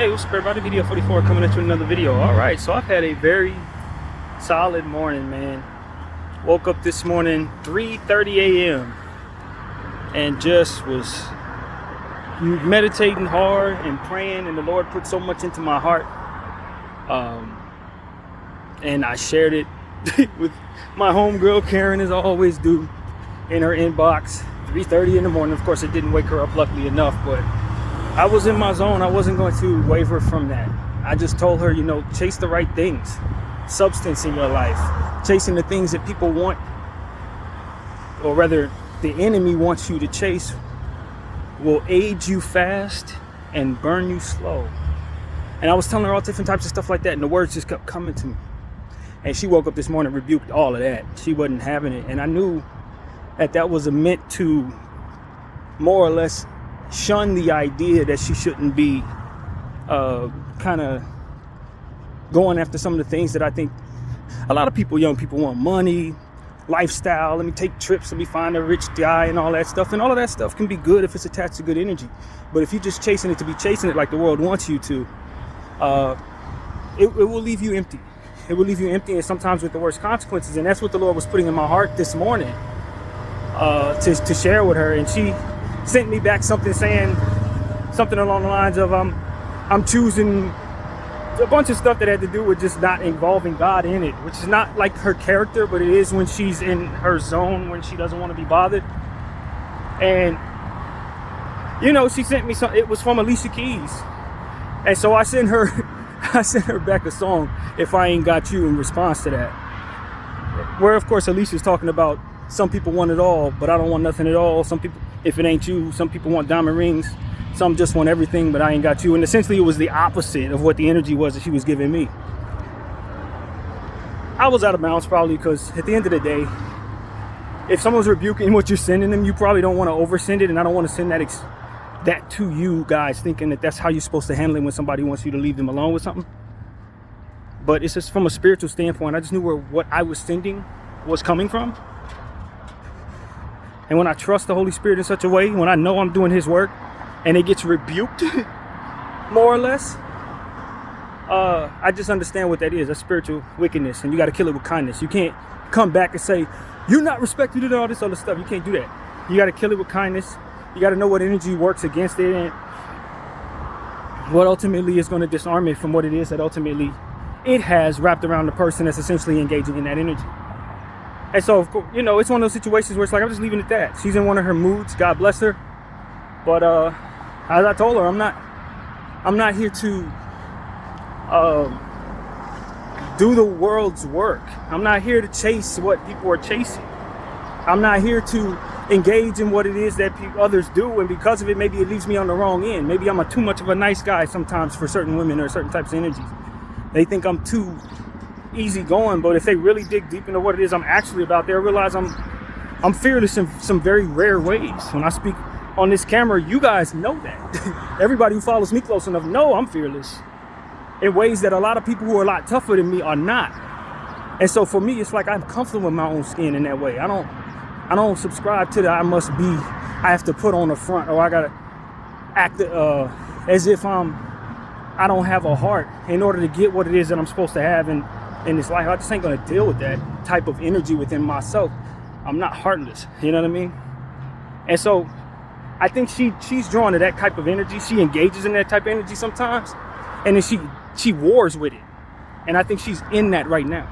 Hey, what's up everybody? BDF 44 coming into another video. Alright, so I've had a very solid morning, man. Woke up this morning 3:30 a.m. and just was meditating hard and praying, and the Lord put so much into my heart. And I shared it with my homegirl Karen, as I always do, in her inbox. 3:30 in the morning. Of course, it didn't wake her up, luckily enough, but I was in my zone. I wasn't going to waver from that. I just told her, chase the right things, substance in your life, chasing the things that people want, or rather the enemy wants you to chase, will age you fast and burn you slow. And I was telling her all different types of stuff like that, and the words just kept coming to me. And she woke up this morning, rebuked all of that. She wasn't having it. And I knew that was meant to more or less shun the idea that she shouldn't be kind of going after some of the things that I think a lot of people, young people, want: money, lifestyle, let me take trips, let me find a rich guy, and all that stuff. And all of that stuff can be good if it's attached to good energy. But if you're just chasing it to be chasing it like the world wants you to, it will leave you empty. It will leave you empty, and sometimes with the worst consequences. And that's what the Lord was putting in my heart this morning to share with her. And she sent me back something saying something along the lines of I'm choosing a bunch of stuff that had to do with just not involving God in it, which is not like her character, but it is when she's in her zone, when she doesn't want to be bothered. And she sent me some. It was from Alicia Keys, and so I sent her back a song, "If I Ain't Got You," in response to that, where of course Alicia's talking about some people want it all, but I don't want nothing at all. Some people, if it ain't you, some people want diamond rings. Some just want everything, but I ain't got you. And essentially it was the opposite of what the energy was that she was giving me. I was out of bounds probably, because at the end of the day, if someone's rebuking what you're sending them, you probably don't want to oversend it. And I don't want to send that to you guys thinking that that's how you're supposed to handle it when somebody wants you to leave them alone with something. But it's just from a spiritual standpoint, I just knew where what I was sending was coming from. And when I trust the Holy Spirit in such a way, when I know I'm doing His work and it gets rebuked, more or less, I just understand what that is. That's spiritual wickedness, and you got to kill it with kindness. You can't come back and say, "You're not respected," and all this other stuff. You can't do that. You got to kill it with kindness. You got to know what energy works against it and what ultimately is going to disarm it from what it is that ultimately it has wrapped around the person that's essentially engaging in that energy. And so, of course, it's one of those situations where it's like, I'm just leaving it at that. She's in one of her moods. God bless her. But as I told her, I'm not here to do the world's work. I'm not here to chase what people are chasing. I'm not here to engage in what it is that others do, and because of it, maybe it leaves me on the wrong end. Maybe I'm too much of a nice guy sometimes for certain women or certain types of energies. They think I'm too easy going, but if they really dig deep into what it is I'm actually about, they'll realize I'm fearless in some very rare ways. When I speak on this camera, you guys know that. Everybody who follows me close enough know I'm fearless in ways that a lot of people who are a lot tougher than me are not. And so for me, it's like I'm comfortable with my own skin in that way. I don't subscribe to that I have to put on the front, or I gotta act as if I don't have a heart in order to get what it is that I'm supposed to have in this life. I just ain't gonna deal with that type of energy within myself. I'm not heartless, you know what I mean? And so I think she's drawn to that type of energy. She engages in that type of energy sometimes, and then she wars with it. And I think she's in that right now.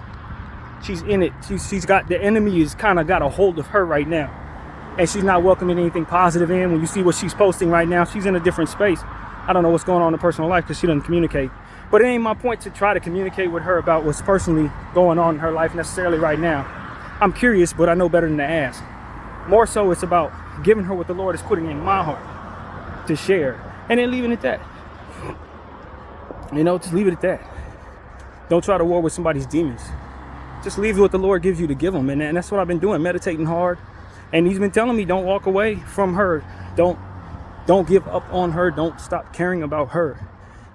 She's in it. She's got, the enemy has kind of got a hold of her right now, and she's not welcoming anything positive in. When you see what she's posting right now, she's in a different space. I don't know what's going on in her personal life because she doesn't communicate. But it ain't my point to try to communicate with her about what's personally going on in her life necessarily right now. I'm curious, but I know better than to ask. More so, it's about giving her what the Lord is putting in my heart to share, and then leaving it at that. Just leave it at that. Don't try to war with somebody's demons. Just leave what the Lord gives you to give them. And that's what I've been doing, meditating hard. And He's been telling me, don't walk away from her. Don't give up on her. Don't stop caring about her,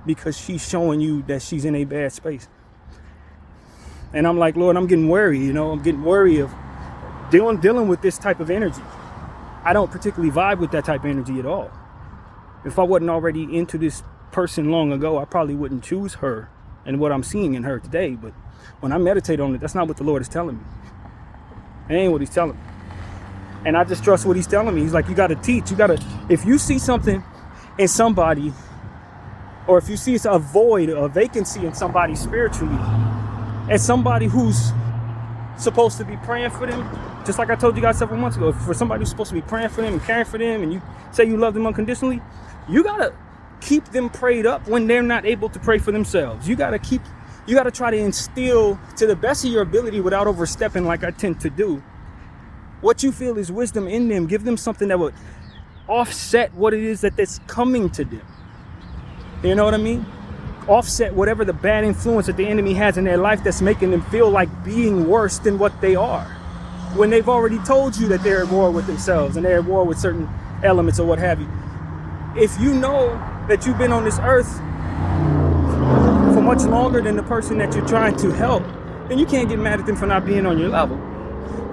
because she's showing you that she's in a bad space. And I'm like, Lord, I'm getting worried. I'm getting worried of dealing with this type of energy. I don't particularly vibe with that type of energy at all. If I wasn't already into this person long ago, I probably wouldn't choose her and what I'm seeing in her today. But when I meditate on it, that's not what the Lord is telling me. It ain't what he's telling me. And I just trust what he's telling me. He's like, you got to teach. If you see something in somebody, or if you see a void, a vacancy in somebody spiritually, as somebody who's supposed to be praying for them, just like I told you guys several months ago, for somebody who's supposed to be praying for them and caring for them, and you say you love them unconditionally, you got to keep them prayed up when they're not able to pray for themselves. You got to try to instill to the best of your ability, without overstepping like I tend to do, what you feel is wisdom in them. Give them something that would offset what it is that's coming to them. You know what I mean? Offset whatever the bad influence that the enemy has in their life that's making them feel like being worse than what they are, when they've already told you that they're at war with themselves and they're at war with certain elements or what have you. If you know that you've been on this earth for much longer than the person that you're trying to help, then you can't get mad at them for not being on your level.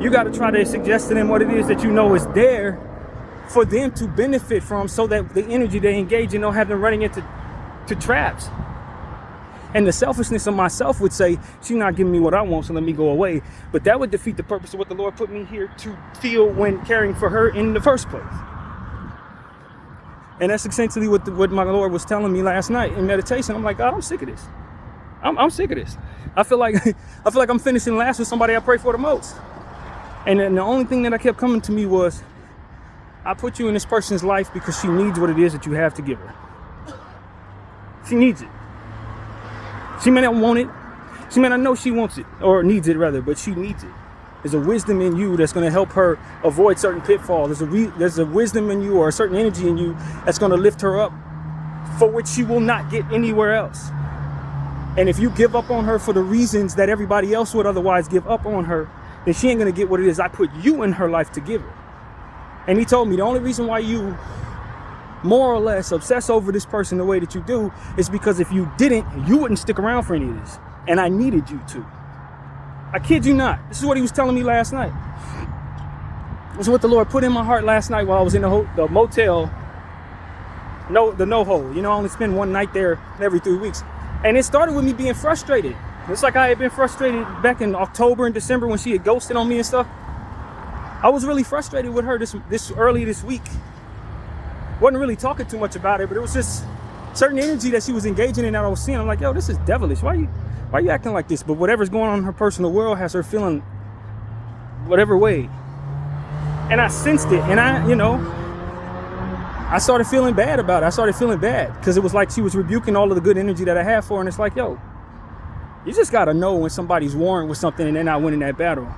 You got to try to suggest to them what it is that you know is there for them to benefit from, so that the energy they engage in don't have them running into traps. And the selfishness of myself would say, she's not giving me what I want, so let me go away. But that would defeat the purpose of what the Lord put me here to feel when caring for her in the first place. And that's essentially what my Lord was telling me last night in meditation. I'm like, God, I'm sick of this. I'm sick of this. I feel like I'm finishing last with somebody I pray for the most. And then the only thing that kept coming to me was, I put you in this person's life because she needs what it is that you have to give her. She needs it. She may not want it. She may not know she wants it, or needs it rather, but she needs it. There's a wisdom in you that's going to help her avoid certain pitfalls. There's a wisdom in you, or a certain energy in you, that's going to lift her up, for which she will not get anywhere else. And if you give up on her for the reasons that everybody else would otherwise give up on her, then she ain't going to get what it is I put you in her life to give her. And he told me the only reason why you more or less obsess over this person the way that you do is because if you didn't, you wouldn't stick around for any of this. And I needed you to. I kid you not. This is what he was telling me last night. This is what the Lord put in my heart last night while I was in the motel, the no-hole. You know, I only spend one night there every 3 weeks. And it started with me being frustrated. It's like I had been frustrated back in October and December when she had ghosted on me and stuff. I was really frustrated with her this early this week. Wasn't really talking too much about it, but it was just certain energy that she was engaging in that I was seeing. I'm like, yo, this is devilish. Why are you acting like this? But whatever's going on in her personal world has her feeling whatever way. And I sensed it, and I started feeling bad about it. I started feeling bad because it was like she was rebuking all of the good energy that I have for her. And it's like, yo, you just got to know when somebody's warring with something and they're not winning that battle.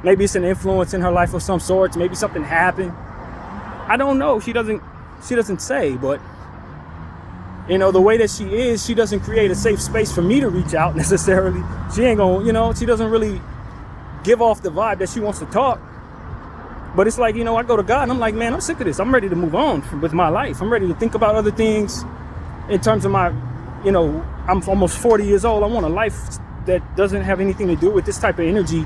Maybe it's an influence in her life of some sort. Maybe something happened. I don't know. She doesn't say, but the way that she is, she doesn't create a safe space for me to reach out necessarily. She ain't gonna, she doesn't really give off the vibe that she wants to talk. But it's like, I go to God and I'm like, man, I'm sick of this. I'm ready to move on with my life. I'm ready to think about other things in terms of my, I'm almost 40 years old. I want a life that doesn't have anything to do with this type of energy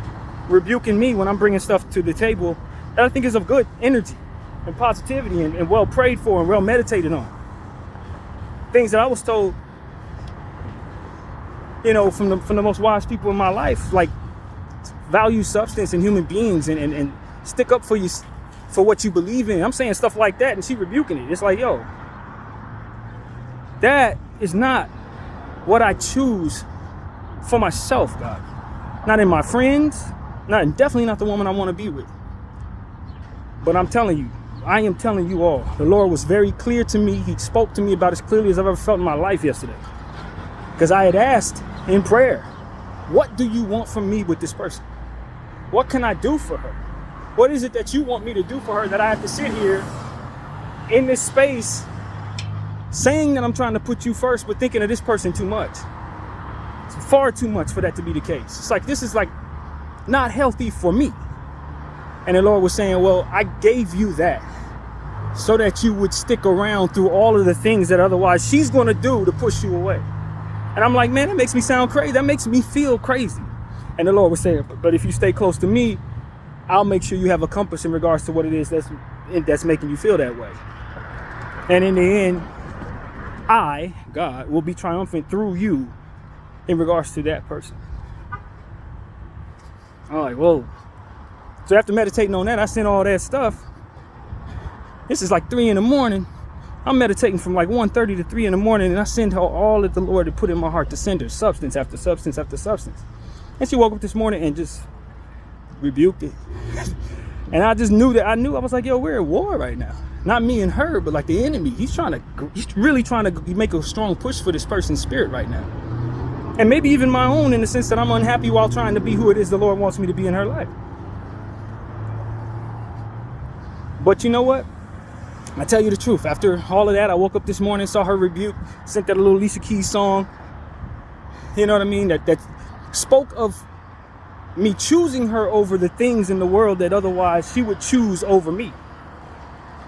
rebuking me when I'm bringing stuff to the table that I think is of good energy and positivity and well prayed for and well meditated on. Things that I was told, from the most wise people in my life, like value substance in human beings and stick up for what you believe in. I'm saying stuff like that and she rebuking it. It's like, yo, that is not what I choose for myself, God. Not in my friends, definitely not the woman I want to be with. But I am telling you all, the Lord was very clear to me. He spoke to me about as clearly as I've ever felt in my life yesterday. Because I had asked in prayer, what do you want from me with this person? What can I do for her? What is it that you want me to do for her that I have to sit here in this space saying that I'm trying to put you first, but thinking of this person too much? It's far too much for that to be the case. It's like, this is like not healthy for me. And the Lord was saying, well, I gave you that so that you would stick around through all of the things that otherwise she's going to do to push you away. And I'm like, man, that makes me sound crazy. That makes me feel crazy. And the Lord was saying, but if you stay close to me, I'll make sure you have a compass in regards to what it is that's making you feel that way. And in the end, I, God, will be triumphant through you in regards to that person. I'm like, whoa. So after meditating on that, I sent all that stuff. This is like 3 a.m. I'm meditating from like 1:30 to 3 a.m, and I send her all that the Lord had put in my heart to send her, substance after substance after substance. And she woke up this morning and just rebuked it. And I just knew I was like, yo, we're at war right now. Not me and her, but like the enemy. He's really trying to make a strong push for this person's spirit right now. And maybe even my own, in the sense that I'm unhappy while trying to be who it is the Lord wants me to be in her life. But you know what? I tell you the truth. After all of that, I woke up this morning, saw her rebuke, sent that little Alicia Keys song. You know what I mean? That spoke of me choosing her over the things in the world that otherwise she would choose over me.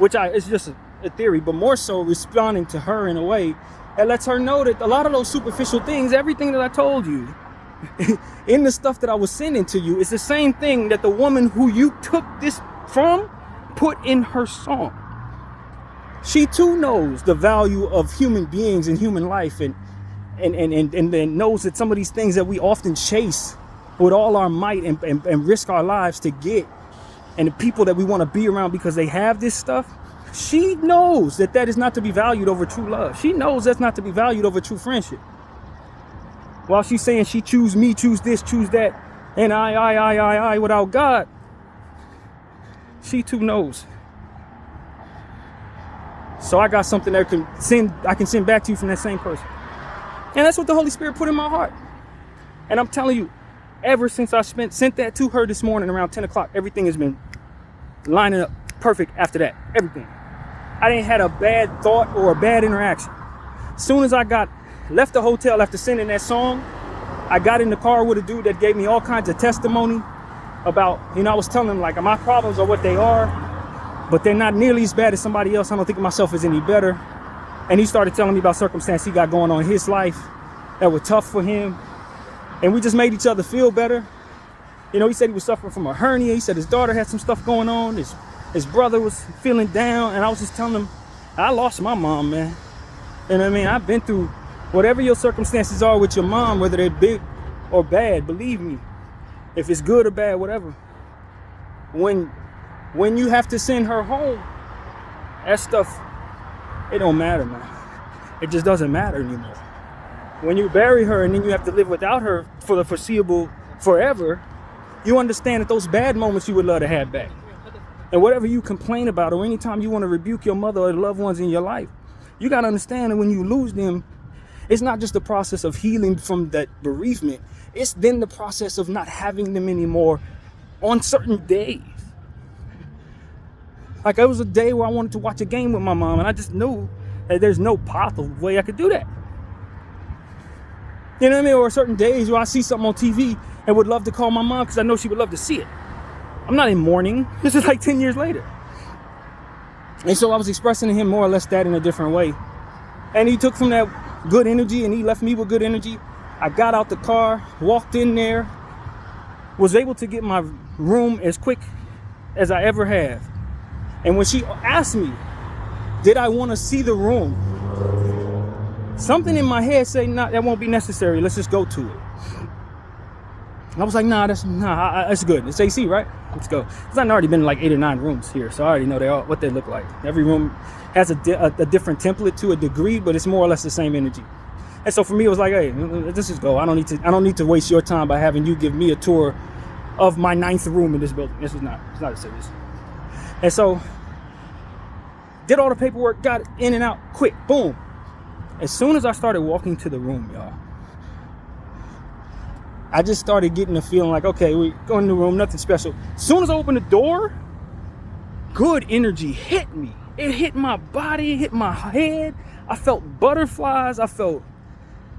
It's just a theory, but more so responding to her in a way that lets her know that a lot of those superficial things, everything that I told you in the stuff that I was sending to you, is the same thing that the woman who you took this from put in her song. She too knows the value of human beings and human life, and knows that some of these things that we often chase with all our might and risk our lives to get, and the people that we want to be around because they have this stuff, she knows that is not to be valued over true love. She knows that's not to be valued over true friendship. While she's saying she choose me, choose this, choose that, and I without God, she too knows. So I got something that I can send back to you from that same person. And that's what the Holy Spirit put in my heart. And I'm telling you, ever since I sent that to her this morning around 10 o'clock, everything has been lining up perfect after that. Everything. I didn't had a bad thought or a bad interaction. As soon as I left the hotel after sending that song, I got in the car with a dude that gave me all kinds of testimony about, I was telling him, like, my problems are what they are, but they're not nearly as bad as somebody else. I don't think of myself as any better. And he started telling me about circumstances he got going on in his life that were tough for him. And we just made each other feel better. He said he was suffering from a hernia. He said his daughter had some stuff going on. His brother was feeling down. And I was just telling him, I lost my mom, man. And I mean, I've been through whatever your circumstances are with your mom, whether they're big or bad, believe me, if it's good or bad, whatever. When you have to send her home, that stuff, it don't matter, man. It just doesn't matter anymore. When you bury her and then you have to live without her for the foreseeable forever, you understand that those bad moments you would love to have back. And whatever you complain about, or anytime you want to rebuke your mother or the loved ones in your life, you got to understand that when you lose them, it's not just the process of healing from that bereavement. It's then the process of not having them anymore on certain days. Like, it was a day where I wanted to watch a game with my mom, and I just knew that there's no possible way I could do that. You know what I mean? Or certain days where I see something on TV and would love to call my mom because I know she would love to see it. I'm not in mourning. This is like 10 years later. And so I was expressing to him more or less that in a different way. And he took from that good energy and he left me with good energy. I got out the car, walked in there, was able to get my room as quick as I ever have. And when she asked me, did I want to see the room? Something in my head said, nah, that won't be necessary. Let's just go to it. And I was like, that's good. It's AC, right? Let's go. Because I've already been in like 8 or 9 rooms here, so I already know what they look like. Every room has a different template to a degree, but it's more or less the same energy. And so for me, it was like, hey, let's just go. I don't need to waste your time by having you give me a tour of my 9th room in this building. It's not as serious. And so did all the paperwork, got in and out quick, boom. As soon as I started walking to the room, y'all, I just started getting the feeling like, okay, we go in the room, nothing special. As soon as I opened the door, good energy hit me. It hit my body, it hit my head. I felt butterflies. I felt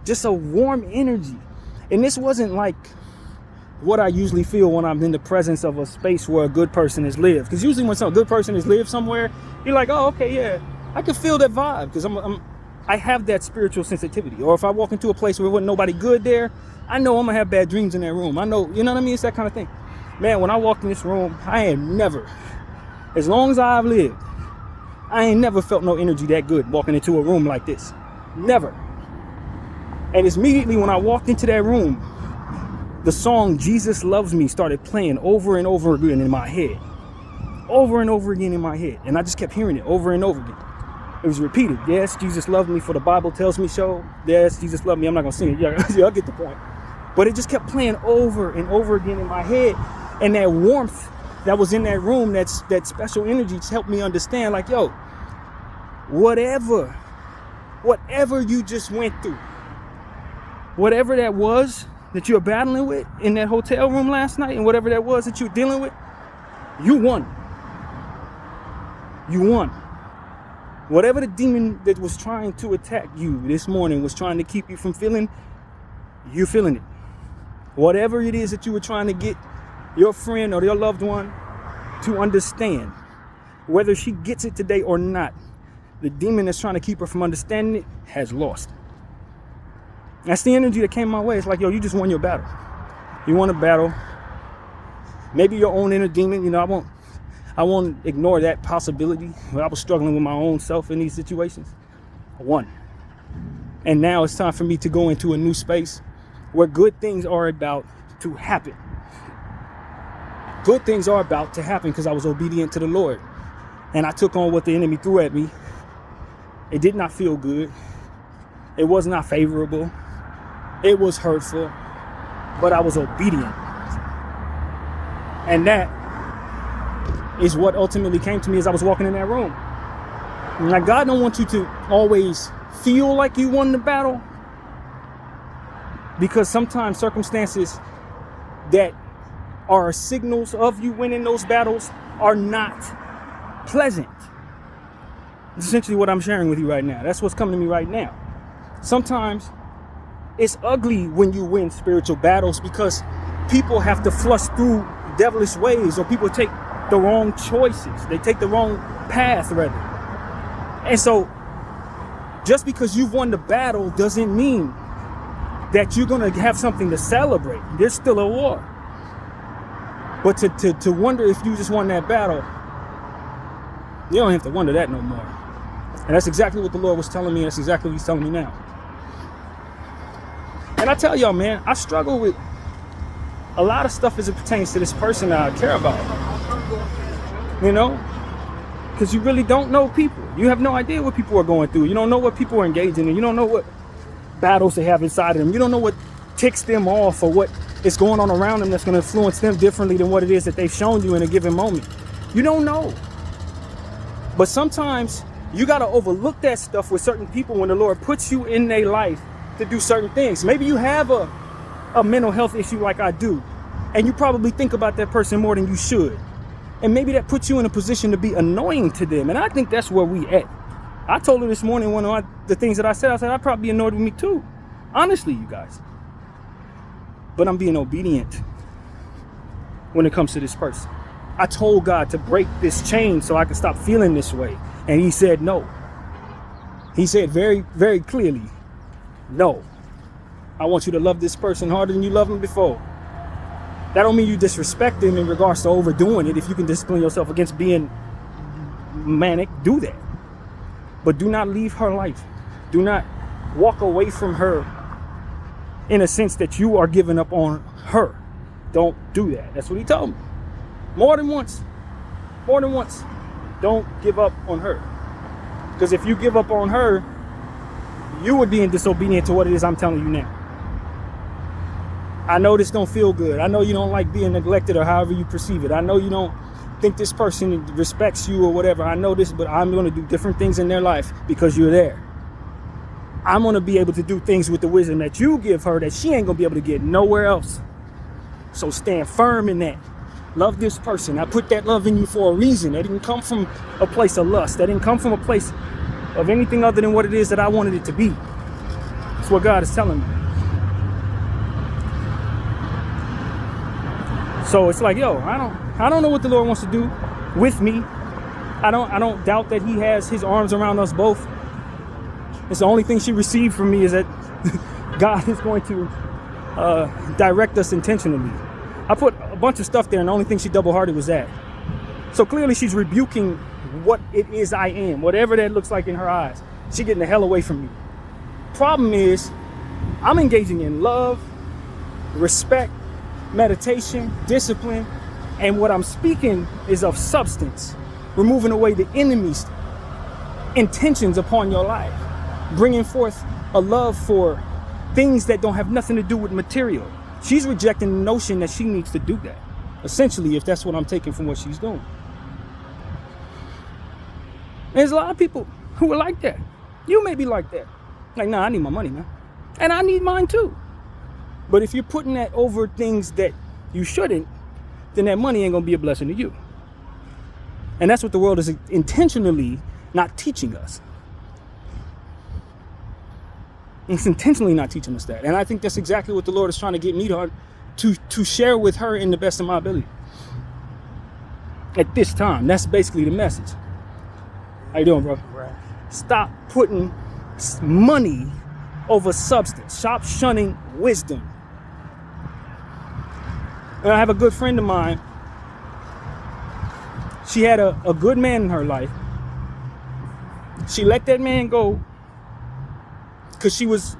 just a warm energy. And this wasn't like what I usually feel when I'm in the presence of a space where a good person has lived. Because usually when some good person has lived somewhere, you're like, oh, okay, yeah, I can feel that vibe because I have that spiritual sensitivity. Or if I walk into a place where there wasn't nobody good there, I know I'm gonna have bad dreams in that room. I know, you know what I mean? It's that kind of thing. Man, when I walked in this room, I had never, as long as I've lived, I ain't never felt no energy that good walking into a room like this. Never. And it's immediately when I walked into that room, the song Jesus Loves Me started playing over and over again in my head. Over and over again in my head. And I just kept hearing it over and over again. It was repeated. Yes, Jesus loved me, for the Bible tells me so. Yes, Jesus loved me. I'm not going to sing it. Y'all get the point. But it just kept playing over and over again in my head. And that warmth that was in that room, that special energy, just helped me understand, like, yo, whatever you just went through, whatever that was that you're battling with in that hotel room last night, and whatever that was that you're dealing with, you won. You won. Whatever the demon that was trying to attack you this morning was trying to keep you from feeling, you're feeling it. Whatever it is that you were trying to get your friend or your loved one to understand, whether she gets it today or not, the demon that's trying to keep her from understanding it has lost. That's the energy that came my way. It's like, yo, you just won your battle. You won a battle. Maybe your own inner demon, you know, I won't ignore that possibility. But I was struggling with my own self in these situations. I won. And now it's time for me to go into a new space where good things are about to happen. Good things are about to happen because I was obedient to the Lord. And I took on what the enemy threw at me. It did not feel good. It was not favorable. It was hurtful. But I was obedient. And that is what ultimately came to me as I was walking in that room. Now, God don't want you to always feel like you won the battle, because sometimes circumstances that are signals of you winning those battles are not pleasant. That's essentially what I'm sharing with you right now. That's what's coming to me right now. Sometimes it's ugly when you win spiritual battles because people have to flush through devilish ways, or people take the wrong choices. They take the wrong path, rather. And so just because you've won the battle doesn't mean that you're going to have something to celebrate. There's still a war. But to wonder if you just won that battle, you don't have to wonder that no more. And that's exactly what the Lord was telling me. That's exactly what he's telling me now. And I tell y'all, man, I struggle with a lot of stuff as it pertains to this person that I care about. You know? Because you really don't know people. You have no idea what people are going through. You don't know what people are engaging in. You don't know what battles they have inside of them. You don't know what ticks them off or what is going on around them that's going to influence them differently than what it is that they've shown you in a given moment. You don't know. But sometimes you got to overlook that stuff with certain people when the Lord puts you in their life to do certain things. Maybe you have a mental health issue like I do, and you probably think about that person more than you should. And maybe that puts you in a position to be annoying to them. And I think that's where we at. I told her this morning, one of the things that I said, I'd probably be annoyed with me too. Honestly, you guys. But I'm being obedient when it comes to this person. I told God to break this chain so I can stop feeling this way. And he said no. He said very, very clearly, no. I want you to love this person harder than you loved him before. That don't mean you disrespect them in regards to overdoing it. If you can discipline yourself against being manic, do that. But do not leave her life. Do not walk away from her in a sense that you are giving up on her. Don't do that. That's what he told me. More than once. More than once. Don't give up on her. Because if you give up on her, you would be disobedient to what it is I'm telling you now. I know this don't feel good. I know you don't like being neglected or however you perceive it. I know you don't think this person respects you or whatever. I know this, but I'm going to do different things in their life because you're there. I'm going to be able to do things with the wisdom that you give her that she ain't going to be able to get nowhere else. So stand firm in that. Love this person. I put that love in you for a reason. That didn't come from a place of lust. That didn't come from a place of anything other than what it is that I wanted it to be. That's what God is telling me. So it's like, yo, I don't know what the Lord wants to do with me. I don't doubt that he has his arms around us both. It's the only thing she received from me is that God is going to direct us intentionally. I put a bunch of stuff there, and the only thing she double-hearted was that. So clearly she's rebuking what it is I am, whatever that looks like in her eyes. She getting the hell away from me. Problem is, I'm engaging in love, respect, meditation, discipline, and what I'm speaking is of substance, removing away the enemy's intentions upon your life, bringing forth a love for things that don't have nothing to do with material. She's rejecting the notion that she needs to do that, essentially, if that's what I'm taking from what she's doing. There's a lot of people who are like that. You may be like that. Like, nah, I need my money, man. And I need mine too. But if you're putting that over things that you shouldn't, then that money ain't gonna be a blessing to you. And that's what the world is intentionally not teaching us. It's intentionally not teaching us that. And I think that's exactly what the Lord is trying to get me to share with her in the best of my ability. At this time, that's basically the message. How you doing, bro? Right. Stop putting money over substance. Stop shunning wisdom. And I have a good friend of mine. She had a good man in her life. She let that man go because she was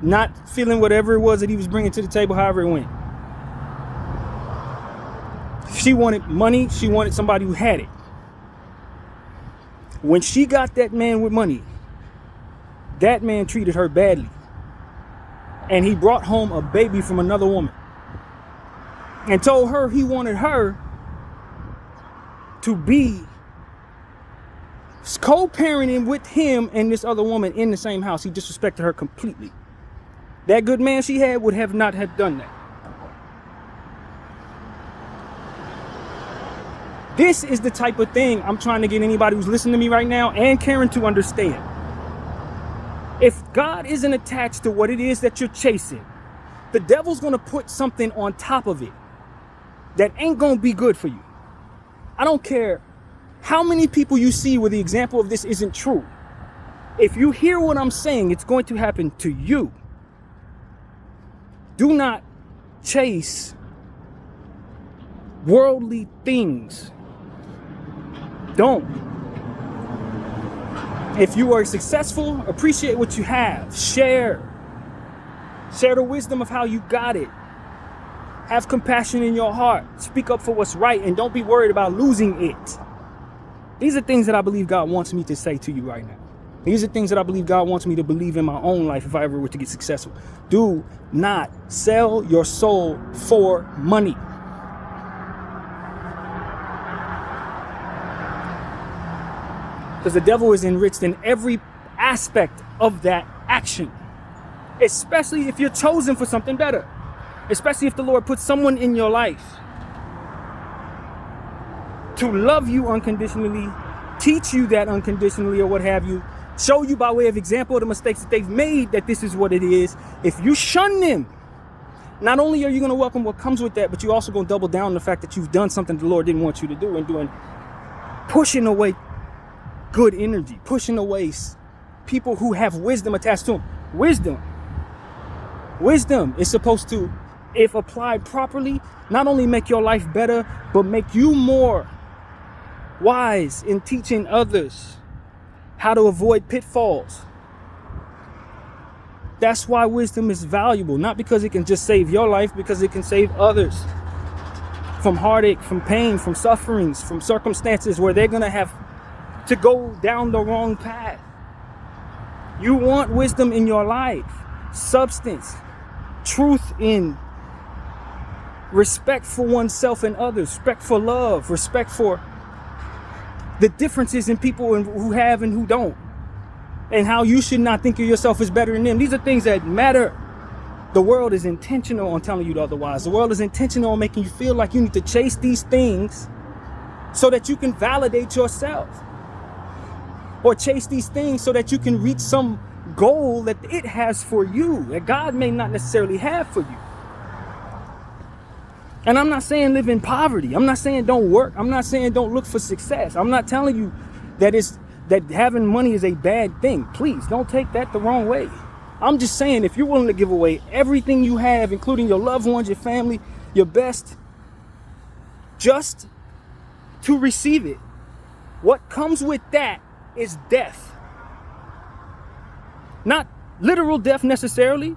not feeling whatever it was that he was bringing to the table, however it went. She wanted money. She wanted somebody who had it. When she got that man with money, that man treated her badly. And he brought home a baby from another woman. And told her he wanted her to be co-parenting with him and this other woman in the same house. He disrespected her completely. That good man she had would have not have done that. This is the type of thing I'm trying to get anybody who's listening to me right now and Karen to understand. If God isn't attached to what it is that you're chasing, the devil's going to put something on top of it that ain't going to be good for you. I don't care how many people you see where the example of this isn't true. If you hear what I'm saying, it's going to happen to you. Do not chase worldly things. Don't. If you are successful, appreciate what you have. Share the wisdom of how you got it. Have compassion in your heart. Speak up for what's right and don't be worried about losing it. These are things that I believe God wants me to say to you right now. These are things that I believe God wants me to believe in my own life if I ever were to get successful. Do not sell your soul for money. Because the devil is enriched in every aspect of that action. Especially if you're chosen for something better. Especially if the Lord puts someone in your life to love you unconditionally, teach you that unconditionally or what have you, show you by way of example of the mistakes that they've made that this is what it is. If you shun them, not only are you going to welcome what comes with that, but you're also going to double down on the fact that you've done something the Lord didn't want you to do and pushing away good energy, pushing away people who have wisdom attached to them. Wisdom is supposed to, if applied properly, not only make your life better, but make you more wise in teaching others how to avoid pitfalls. That's why wisdom is valuable, not because it can just save your life, because it can save others from heartache, from pain, from sufferings, from circumstances where they're going to have to go down the wrong path. You want wisdom in your life, substance, truth in respect for oneself and others, respect for love, respect for the differences in people who have and who don't, and how you should not think of yourself as better than them. These are things that matter. The world is intentional on telling you otherwise. The world is intentional on making you feel like you need to chase these things so that you can validate yourself, or chase these things so that you can reach some goal that it has for you that God may not necessarily have for you. And I'm not saying live in poverty. I'm not saying don't work. I'm not saying don't look for success. I'm not telling you that having money is a bad thing. Please don't take that the wrong way. I'm just saying if you're willing to give away everything you have, including your loved ones, your family, your best, just to receive it, What comes with that is death. Not literal death necessarily,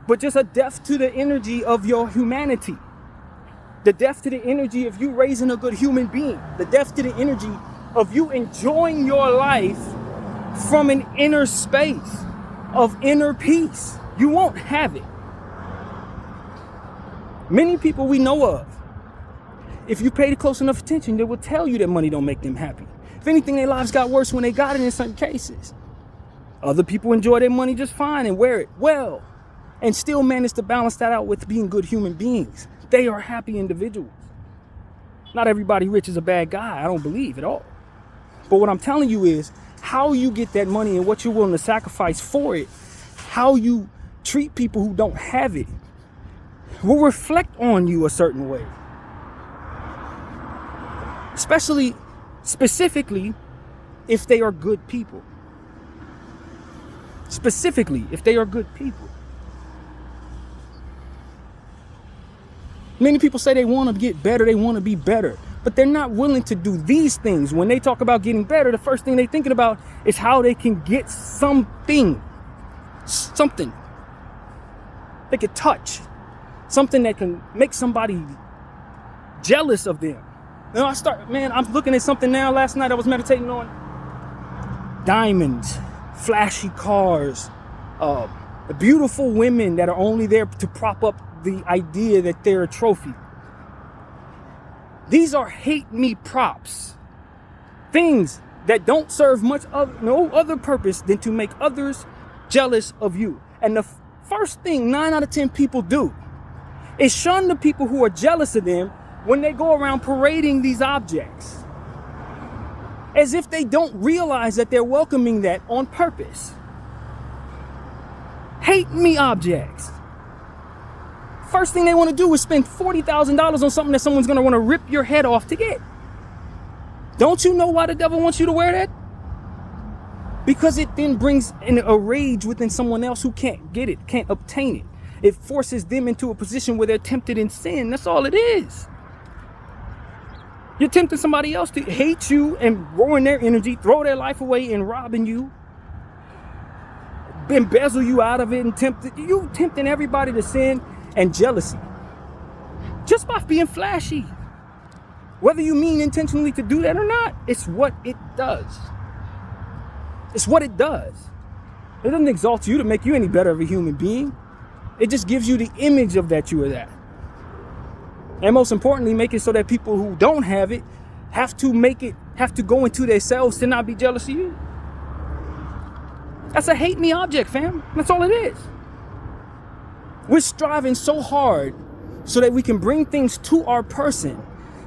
but just a death to the energy of your humanity. The death to the energy of you raising a good human being. The death to the energy of you enjoying your life from an inner space of inner peace. You won't have it. Many people we know of, if you pay close enough attention, they will tell you that money don't make them happy. If anything, their lives got worse when they got it in some cases. Other people enjoy their money just fine and wear it well and still manage to balance that out with being good human beings. They are happy individuals. Not everybody rich is a bad guy. I don't believe at all. But what I'm telling you is how you get that money and what you're willing to sacrifice for it, how you treat people who don't have it, will reflect on you a certain way. Specifically, if they are good people. Specifically, if they are good people. Many people say they want to get better, they want to be better, but they're not willing to do these things. When they talk about getting better, the first thing they're thinking about is how they can get something they could touch, something that can make somebody jealous of them. You know, I'm looking at something now. Last night I was meditating on diamonds, flashy cars, beautiful women that are only there to prop up the idea that they're a trophy. These are hate me props. Things that don't serve no other purpose than to make others jealous of you. And the first thing 9 out of 10 people do is shun the people who are jealous of them when they go around parading these objects, as if they don't realize that they're welcoming that on purpose. Hate me objects. First thing they want to do is spend $40,000 on something that someone's going to want to rip your head off to get. Don't you know why the devil wants you to wear that? Because it then brings a rage within someone else who can't get it, can't obtain it. It forces them into a position where they're tempted in sin. That's all it is. You're tempting somebody else to hate you and ruin their energy, throw their life away and robbing you, embezzle you out of it, and tempting everybody to sin and jealousy. Just by being flashy. Whether you mean intentionally to do that or not, it's what it does. It's what it does. It doesn't exalt you to make you any better of a human being. It just gives you the image of that you are that. And most importantly, make it so that people who don't have it have to go into themselves to not be jealous of you. That's a hate me object, fam. That's all it is. We're striving so hard so that we can bring things to our person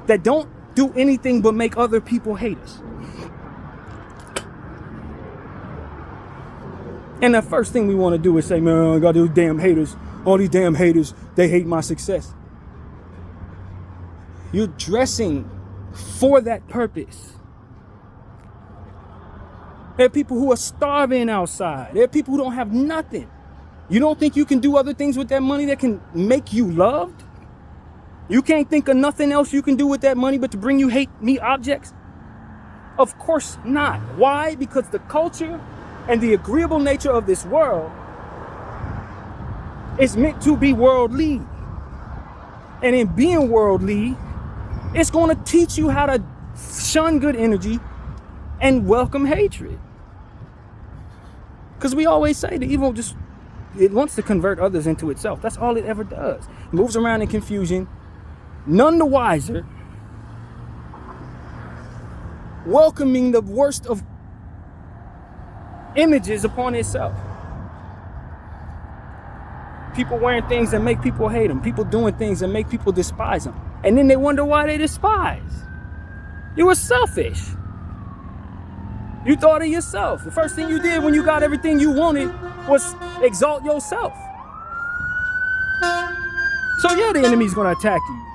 that don't do anything but make other people hate us. And the first thing we want to do is say, man, I got those damn haters. All these damn haters, they hate my success. You're dressing for that purpose. There are people who are starving outside. There are people who don't have nothing. You don't think you can do other things with that money that can make you loved? You can't think of nothing else you can do with that money but to bring you hate me objects? Of course not. Why? Because the culture and the agreeable nature of this world is meant to be worldly. And in being worldly, it's going to teach you how to shun good energy and welcome hatred. Because we always say the evil it wants to convert others into itself. That's all it ever does. It moves around in confusion, none the wiser, welcoming the worst of images upon itself. People wearing things that make people hate them. People doing things that make people despise them. And then they wonder why they despise. You were selfish. You thought of yourself. The first thing you did when you got everything you wanted was exalt yourself. So yeah, the enemy's going to attack you.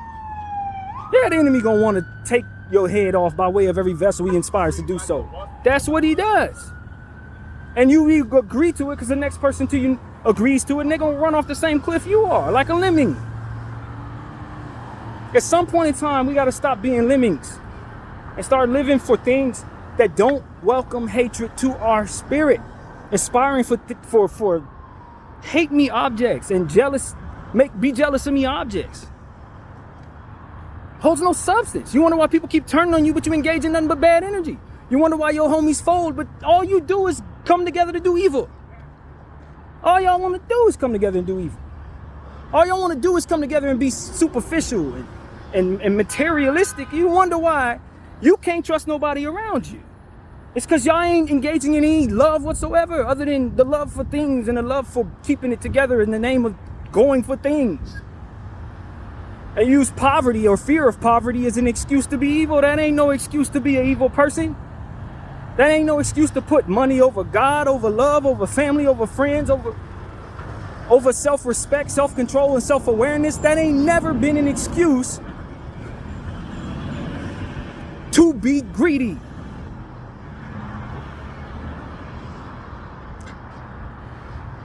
Yeah, the enemy going to want to take your head off by way of every vessel he inspires to do so. That's what he does. And you agree to it because the next person to you agrees to it, and they're going to run off the same cliff you are, like a lemming. At some point in time, we got to stop being lemmings and start living for things that don't welcome hatred to our spirit, aspiring for hate me objects and be jealous of me objects. Holds no substance. You wonder why people keep turning on you, but you engage in nothing but bad energy. You wonder why your homies fold, but all you do is come together to do evil. All y'all want to do is come together and do evil. All y'all want to do is come together and be superficial and materialistic. You wonder why you can't trust nobody around you. It's because y'all ain't engaging in any love whatsoever, other than the love for things and the love for keeping it together in the name of going for things. And use poverty or fear of poverty as an excuse to be evil. That ain't no excuse to be an evil person. That ain't no excuse to put money over God, over love, over family, over friends, over self-respect, self-control, and self-awareness. That ain't never been an excuse to be greedy.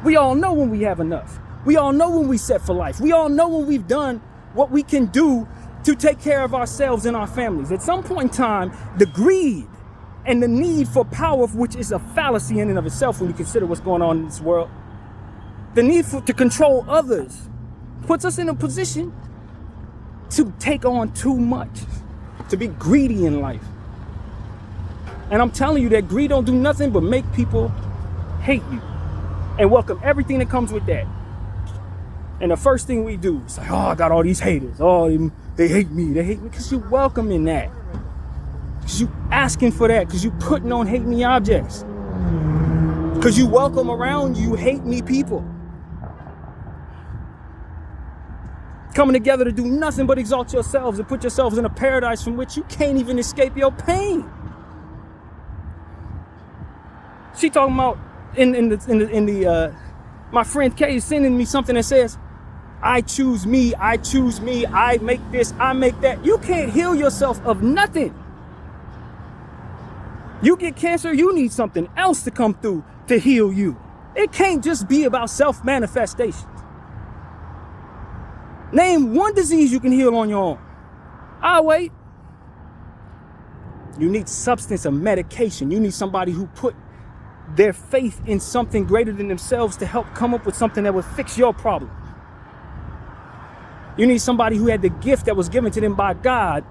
We all know when we have enough. We all know when we set for life. We all know when we've done what we can do to take care of ourselves and our families. At some point in time, the greed and the need for power, which is a fallacy in and of itself when you consider what's going on in this world, the need to control others puts us in a position to take on too much, to be greedy in life. And I'm telling you that greed don't do nothing but make people hate you and welcome everything that comes with that. And the first thing we do is like, oh, I got all these haters. Oh, they hate me. They hate me because you welcoming that. Because you asking for that. Because you putting on hate me objects. Because you welcome around you hate me people. Coming together to do nothing but exalt yourselves and put yourselves in a paradise from which you can't even escape your pain. She talking about my friend Kay is sending me something that says, I choose me, I make this, I make that. You can't heal yourself of nothing. You get cancer, you need something else to come through to heal you. It can't just be about self-manifestations. Name one disease you can heal on your own. I'll wait. You need substance or medication. You need somebody who put their faith in something greater than themselves to help come up with something that would fix your problem. You need somebody who had the gift that was given to them by God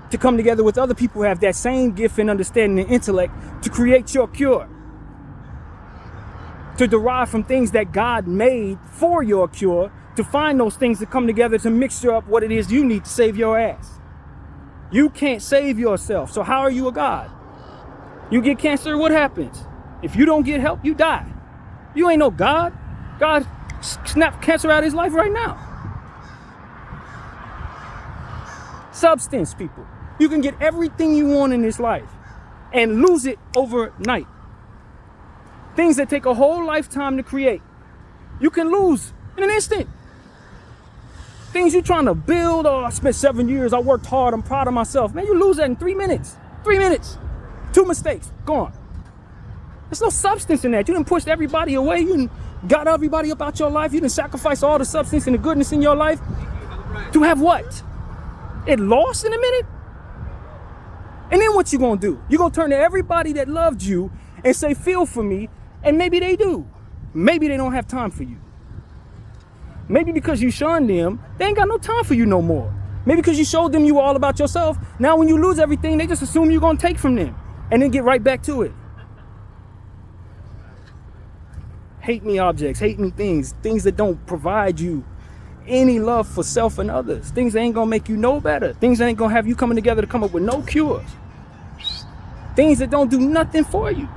to come together with other people who have that same gift and understanding and intellect to create your cure. To derive from things that God made for your cure, to find those things to come together to mixture up what it is you need to save your ass. You can't save yourself, so how are you a God? You get cancer, what happens? If you don't get help, you die. You ain't no God. God snapped cancer out of his life right now. Substance, people. You can get everything you want in this life and lose it overnight. Things that take a whole lifetime to create, you can lose in an instant. Things you're trying to build, oh, I spent 7 years, I worked hard, I'm proud of myself. Man, you lose that in 3 minutes. 3 minutes. 2 mistakes, gone. There's no substance in that. You done pushed everybody away. You done got everybody up out your life. You done sacrificed all the substance and the goodness in your life to have what? It lost in a minute? And then what you gonna do? You gonna turn to everybody that loved you and say, feel for me, and maybe they do. Maybe they don't have time for you. Maybe because you shunned them, they ain't got no time for you no more. Maybe because you showed them you were all about yourself. Now when you lose everything, they just assume you're gonna take from them and then get right back to it. Hate me objects, hate me things that don't provide you any love for self and others, things that ain't gonna make you know better, things that ain't gonna have you coming together to come up with no cures, things that don't do nothing for you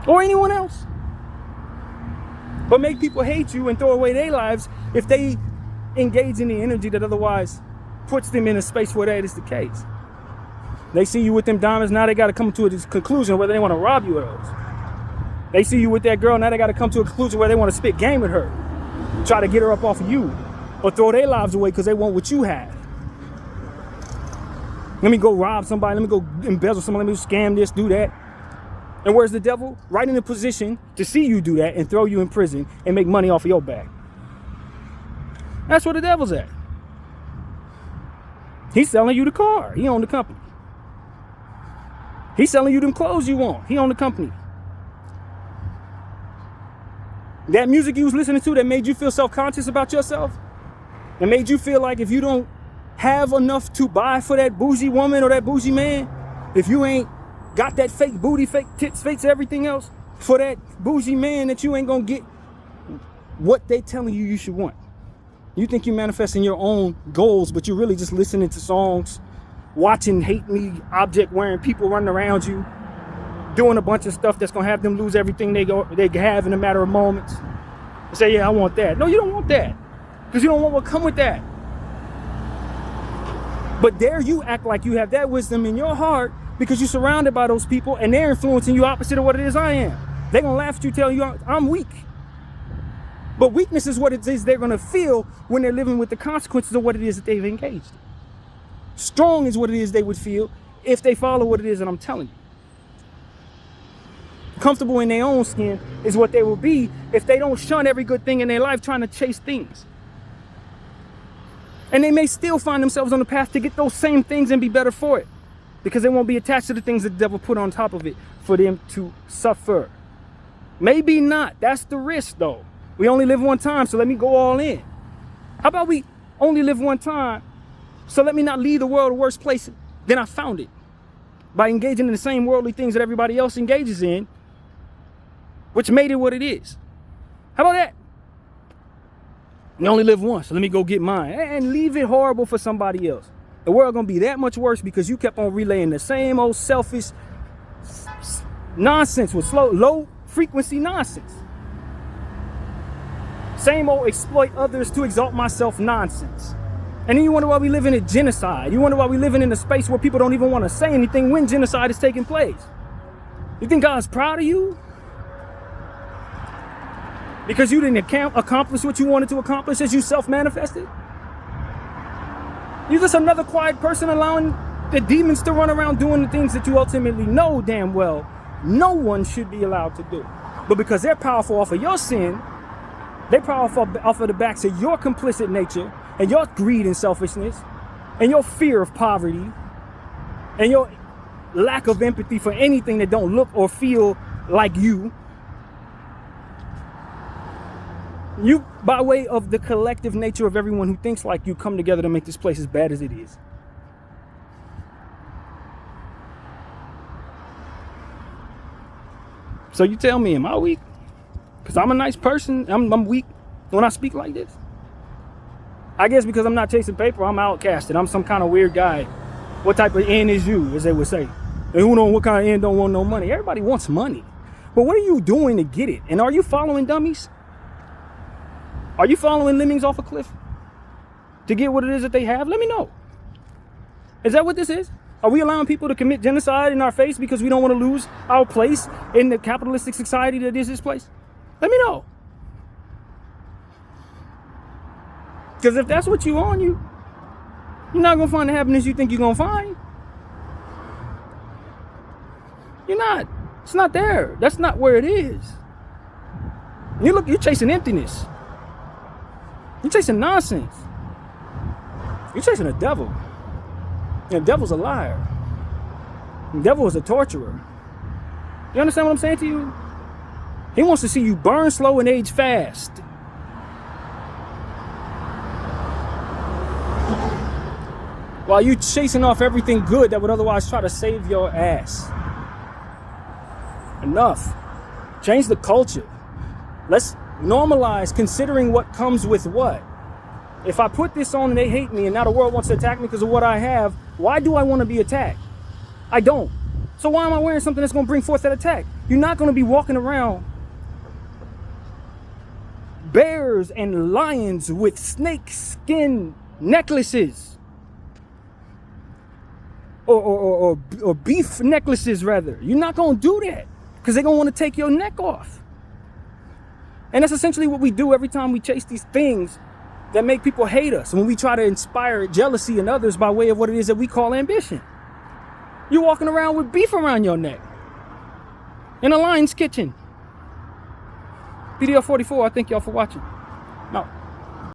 or anyone else, but make people hate you and throw away their lives if they engage in the energy that otherwise puts them in a space where that is the case. They see you with them diamonds, now they got to come to a conclusion whether they want to rob you of those. They see you with that girl, now they got to come to a conclusion where they want to spit game at her, try to get her up off of you, or throw their lives away because they want what you have. Let me go rob somebody, let me go embezzle somebody, let me scam this, do that. And where's the devil? Right in a position to see you do that and throw you in prison and make money off of your back. That's where the devil's at. He's selling you the car. He owned the company. He's selling you them clothes you want. He owned the company. That music you was listening to that made you feel self-conscious about yourself, that made you feel like if you don't have enough to buy for that bougie woman or that bougie man, if you ain't got that fake booty, fake tits, fake everything else for that bougie man, that you ain't gonna get what they telling you should want. You think you're manifesting your own goals, but you're really just listening to songs, watching hate me object wearing people running around you, doing a bunch of stuff that's gonna have them lose everything they have in a matter of moments. And say, yeah, I want that. No, you don't want that, because you don't want what come with that. But there you act like you have that wisdom in your heart because you're surrounded by those people and they're influencing you opposite of what it is I am. They're gonna laugh at you, tell you I'm weak. But weakness is what it is they're gonna feel when they're living with the consequences of what it is that they've engaged. Strong is what it is they would feel if they follow what it is that I'm telling you. Comfortable in their own skin is what they will be if they don't shun every good thing in their life trying to chase things. And they may still find themselves on the path to get those same things and be better for it, because they won't be attached to the things that the devil put on top of it for them to suffer. Maybe not. That's the risk, though. We only live one time, so let me go all in. How about we only live one time, so let me not leave the world a worse place than I found it by engaging in the same worldly things that everybody else engages in, which made it what it is. How about that? You only live once, so let me go get mine and leave it horrible for somebody else. The world gonna be that much worse because you kept on relaying the same old selfish nonsense with low frequency nonsense. Same old exploit others to exalt myself nonsense. And then you wonder why we live in a genocide. You wonder why we living in a space where people don't even want to say anything when genocide is taking place. You think God's proud of you? Because you didn't accomplish what you wanted to accomplish as you self-manifested? You're just another quiet person allowing the demons to run around doing the things that you ultimately know damn well no one should be allowed to do. But because they're powerful off of your sin, they're powerful off of the backs of your complicit nature and your greed and selfishness and your fear of poverty and your lack of empathy for anything that don't look or feel like you. You, by way of the collective nature of everyone who thinks like you, come together to make this place as bad as it is. So you tell me, am I weak? Because I'm a nice person. I'm weak when I speak like this. I guess because I'm not chasing paper, I'm outcasted. I'm some kind of weird guy. What type of N is you, as they would say? And who knows what kind of N don't want no money? Everybody wants money. But what are you doing to get it? And are you following dummies? Are you following lemmings off a cliff to get what it is that they have? Let me know. Is that what this is? Are we allowing people to commit genocide in our face because we don't want to lose our place in the capitalistic society that is this place? Let me know. Because if that's what you want, you're not going to find the happiness you think you're going to find. You're not. It's not there. That's not where it is. You're chasing emptiness. You're chasing nonsense. You're chasing a devil. And the devil's a liar. The devil is a torturer. You understand what I'm saying to you? He wants to see you burn slow and age fast. While you chasing off everything good that would otherwise try to save your ass. Enough. Change the culture. Let's normalize considering what comes with what. If I put this on and they hate me and now the world wants to attack me because of what I have, why do I want to be attacked? I don't. So why am I wearing something that's going to bring forth that attack? You're not going to be walking around bears and lions with snake skin necklaces. Or beef necklaces, rather. You're not going to do that because they're going to want to take your neck off. And that's essentially what we do every time we chase these things that make people hate us. And when we try to inspire jealousy in others by way of what it is that we call ambition. You're walking around with beef around your neck in a lion's kitchen. BDF 44, I thank y'all for watching.